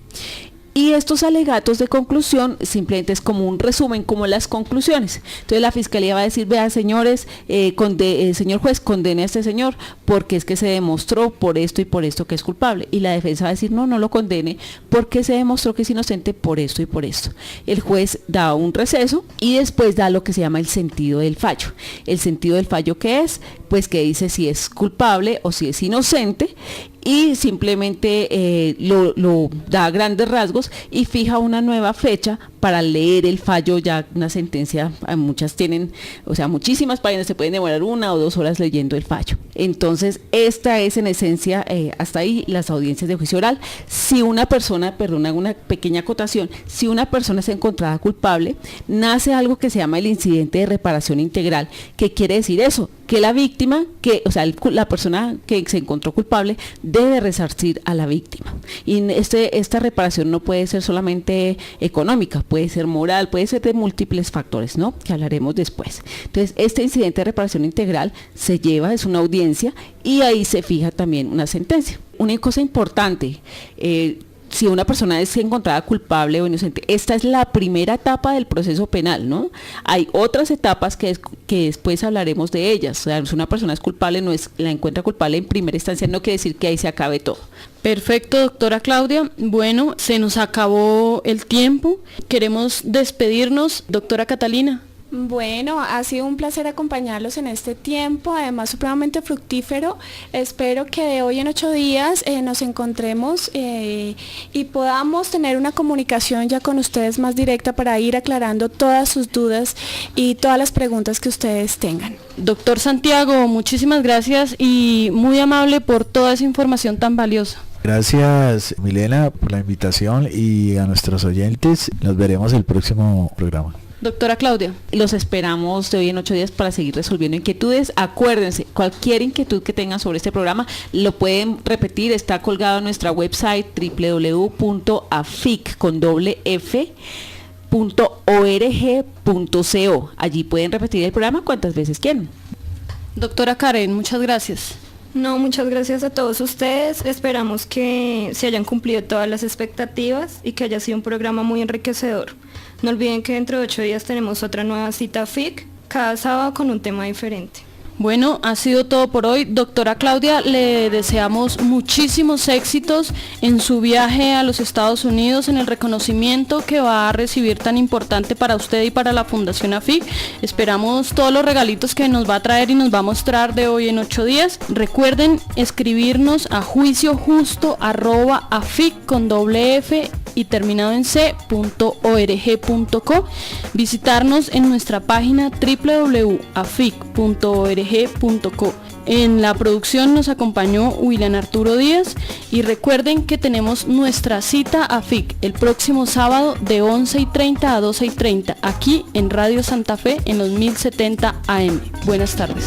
Y estos alegatos de conclusión simplemente es como un resumen, como las conclusiones. Entonces la fiscalía va a decir, vea señores, señor juez, condene a este señor porque es que se demostró por esto y por esto que es culpable. Y la defensa va a decir, no lo condene porque se demostró que es inocente por esto y por esto. El juez da un receso y después da lo que se llama el sentido del fallo. El sentido del fallo, ¿qué es? Pues que dice si es culpable o si es inocente, y simplemente lo da a grandes rasgos y fija una nueva fecha para leer el fallo, ya una sentencia, muchas tienen, o sea, muchísimas páginas, se pueden demorar 1 o 2 horas leyendo el fallo. Entonces, esta es en esencia, hasta ahí, las audiencias de juicio oral. Si una persona, perdón, hago una pequeña acotación, si una persona es encontrada culpable, nace algo que se llama el incidente de reparación integral, que quiere decir eso, que la víctima, la persona que se encontró culpable debe resarcir a la víctima. Y esta reparación no puede ser solamente económica, puede ser moral, puede ser de múltiples factores, ¿no? Que hablaremos después. Entonces, este incidente de reparación integral se lleva, es una audiencia, y ahí se fija también una sentencia. Una cosa importante, si una persona es encontrada culpable o inocente, esta es la primera etapa del proceso penal, ¿no? Hay otras etapas que después hablaremos de ellas. O sea, si una persona es culpable, la encuentra culpable en primera instancia, no quiere decir que ahí se acabe todo. Perfecto, doctora Claudia. Bueno, se nos acabó el tiempo. Queremos despedirnos. Doctora Catalina. Bueno, ha sido un placer acompañarlos en este tiempo, además supremamente fructífero. Espero que de hoy en 8 días nos encontremos y podamos tener una comunicación ya con ustedes más directa para ir aclarando todas sus dudas y todas las preguntas que ustedes tengan. Doctor Santiago, muchísimas gracias y muy amable por toda esa información tan valiosa. Gracias, Milena, por la invitación, y a nuestros oyentes nos veremos el próximo programa. Doctora Claudia. Los esperamos de hoy en 8 días para seguir resolviendo inquietudes. Acuérdense, cualquier inquietud que tengan sobre este programa lo pueden repetir, está colgado en nuestra website www.afic.org.co. Allí pueden repetir el programa cuantas veces quieran. Doctora Karen, muchas gracias. No, muchas gracias a todos ustedes. Esperamos que se hayan cumplido todas las expectativas y que haya sido un programa muy enriquecedor. No olviden que dentro de 8 días tenemos otra nueva cita FIC, cada sábado con un tema diferente. Bueno, ha sido todo por hoy. Doctora Claudia, le deseamos muchísimos éxitos en su viaje a los Estados Unidos, en el reconocimiento que va a recibir tan importante para usted y para la Fundación AFIC. Esperamos todos los regalitos que nos va a traer y nos va a mostrar de hoy en 8 días. Recuerden escribirnos a juiciojusto@afic con doble F y terminado en c.org.co, visitarnos en nuestra página www.afic.org.co. En la producción nos acompañó William Arturo Díaz y recuerden que tenemos nuestra cita AFIC el próximo sábado de 11:30 a 12:30 aquí en Radio Santa Fe en los 1070 AM. Buenas tardes.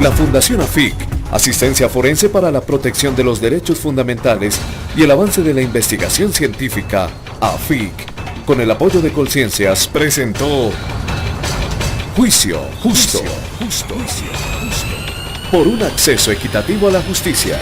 La Fundación AFIC, Asistencia Forense para la Protección de los Derechos Fundamentales y el Avance de la Investigación Científica, AFIC, con el apoyo de Colciencias, presentó Juicio Justo, por un acceso equitativo a la justicia.